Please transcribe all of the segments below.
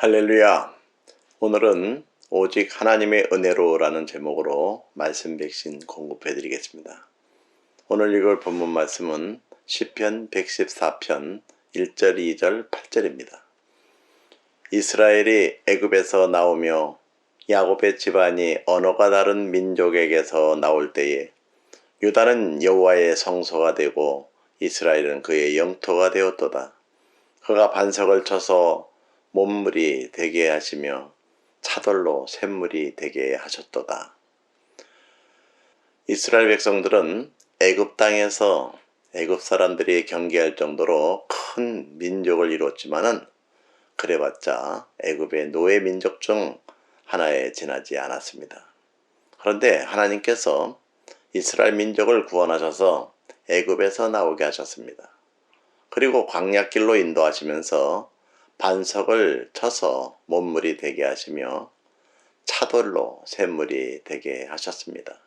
할렐루야! 오늘은 오직 하나님의 은혜로라는 제목으로 말씀 백신 공급해 드리겠습니다. 오늘 읽을 본문 말씀은 시편 114편 1절, 2절, 8절입니다. 이스라엘이 애굽에서 나오며 야곱의 집안이 언어가 다른 민족에게서 나올 때에 유다는 여호와의 성소가 되고 이스라엘은 그의 영토가 되었도다. 그가 반석을 쳐서 못물이 되게 하시며 차돌로 샘물이 되게 하셨도다. 이스라엘 백성들은 애굽 땅에서 애굽 사람들이 경계할 정도로 큰 민족을 이뤘지만은 그래봤자 애굽의 노예 민족 중 하나에 지나지 않았습니다. 그런데 하나님께서 이스라엘 민족을 구원하셔서 애굽에서 나오게 하셨습니다. 그리고 광야길로 인도하시면서 반석을 쳐서 못물이 되게 하시며 차돌로 샘물이 되게 하셨습니다.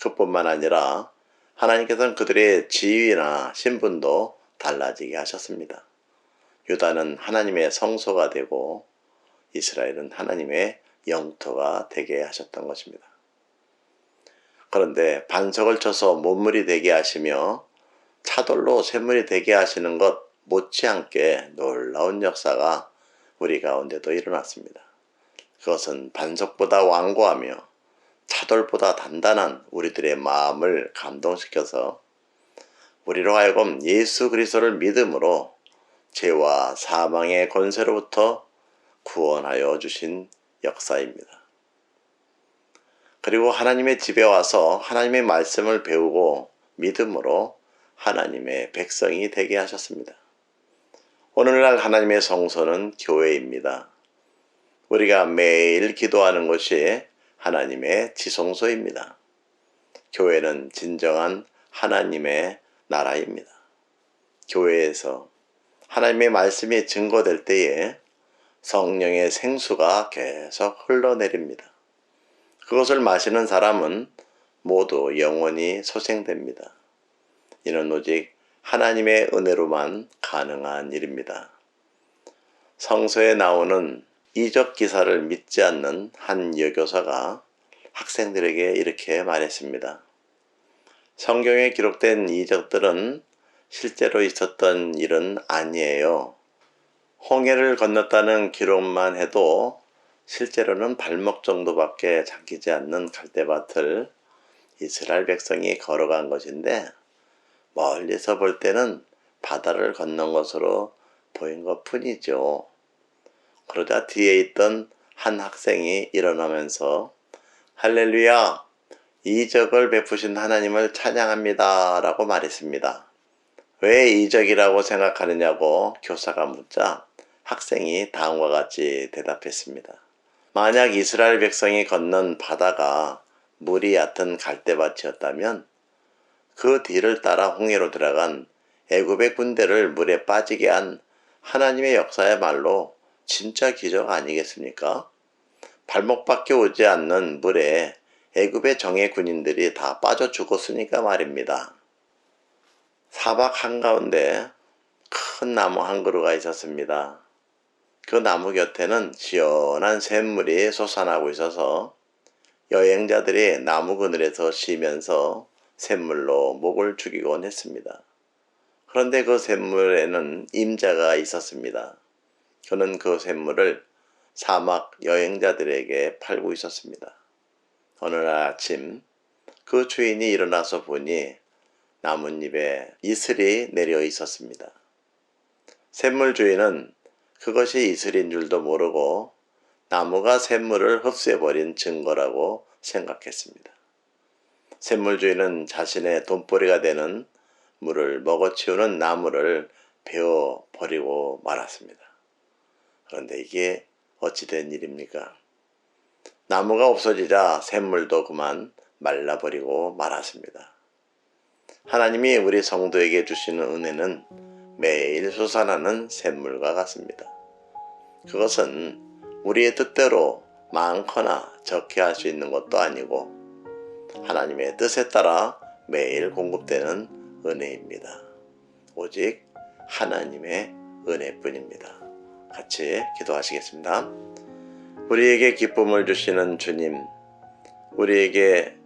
그뿐만 아니라 하나님께서는 그들의 지위나 신분도 달라지게 하셨습니다. 유다는 하나님의 성소가 되고 이스라엘은 하나님의 영토가 되게 하셨던 것입니다. 그런데 반석을 쳐서 못물이 되게 하시며 차돌로 샘물이 되게 하시는 것 못지않게 놀라운 역사가 우리 가운데도 일어났습니다. 그것은 반석보다 완고하며 차돌보다 단단한 우리들의 마음을 감동시켜서 우리로 하여금 예수 그리스도를 믿음으로 죄와 사망의 권세로부터 구원하여 주신 역사입니다. 그리고 하나님의 집에 와서 하나님의 말씀을 배우고 믿음으로 하나님의 백성이 되게 하셨습니다. 오늘날 하나님의 성소는 교회입니다. 우리가 매일 기도하는 곳이 하나님의 지성소입니다. 교회는 진정한 하나님의 나라입니다. 교회에서 하나님의 말씀이 증거될 때에 성령의 생수가 계속 흘러내립니다. 그것을 마시는 사람은 모두 영원히 소생됩니다. 이는 오직 하나님의 은혜로만 가능한 일입니다. 성서에 나오는 이적 기사를 믿지 않는 한 여교사가 학생들에게 이렇게 말했습니다. 성경에 기록된 이적들은 실제로 있었던 일은 아니에요. 홍해를 건넜다는 기록만 해도 실제로는 발목 정도밖에 잠기지 않는 갈대밭을 이스라엘 백성이 걸어간 것인데 멀리서 볼 때는 바다를 건넌 것으로 보인 것 뿐이죠. 그러자 뒤에 있던 한 학생이 일어나면서 할렐루야! 이적을 베푸신 하나님을 찬양합니다 라고 말했습니다. 왜 이적이라고 생각하느냐고 교사가 묻자 학생이 다음과 같이 대답했습니다. 만약 이스라엘 백성이 건넌 바다가 물이 얕은 갈대밭이었다면 그 뒤를 따라 홍해로 들어간 애굽의 군대를 물에 빠지게 한 하나님의 역사야말로 진짜 기적 아니겠습니까? 발목밖에 오지 않는 물에 애굽의 정예 군인들이 다 빠져 죽었으니까 말입니다. 사막 한가운데 큰 나무 한 그루가 있었습니다. 그 나무 곁에는 시원한 샘물이 솟아나고 있어서 여행자들이 나무 그늘에서 쉬면서 샘물로 목을 죽이곤 했습니다. 그런데 그 샘물에는 임자가 있었습니다. 그는 그 샘물을 사막 여행자들에게 팔고 있었습니다. 어느 날 아침 그 주인이 일어나서 보니 나뭇잎에 이슬이 내려 있었습니다. 샘물 주인은 그것이 이슬인 줄도 모르고 나무가 샘물을 흡수해버린 증거라고 생각했습니다. 샘물 주인은 자신의 돈벌이가 되는 물을 먹어치우는 나무를 베어 버리고 말았습니다. 그런데 이게 어찌된 일입니까? 나무가 없어지자 샘물도 그만 말라버리고 말았습니다. 하나님이 우리 성도에게 주시는 은혜는 매일 솟아나는 샘물과 같습니다. 그것은 우리의 뜻대로 많거나 적게 할 수 있는 것도 아니고 하나님의 뜻에 따라 매일 공급되는 은혜입니다. 오직 하나님의 은혜뿐입니다. 같이 기도하시겠습니다. 우리에게 기쁨을 주시는 주님, 우리에게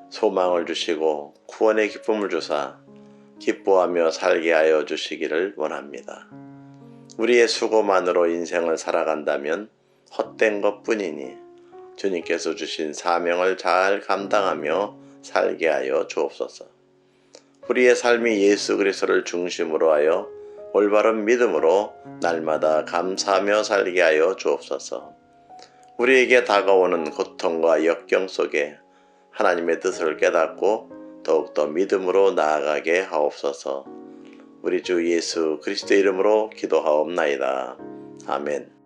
소망을 주시고 구원의 기쁨을 주사 기뻐하며 살게 하여 주시기를 원합니다. 우리의 수고만으로 인생을 살아간다면 헛된 것뿐이니 주님께서 주신 사명을 잘 감당하며 살게 하여 주옵소서. 우리의 삶이 예수 그리스도를 중심으로 하여 올바른 믿음으로 날마다 감사하며 살게 하여 주옵소서. 우리에게 다가오는 고통과 역경 속에 하나님의 뜻을 깨닫고 더욱더 믿음으로 나아가게 하옵소서. 우리 주 예수 그리스도 이름으로 기도하옵나이다. 아멘.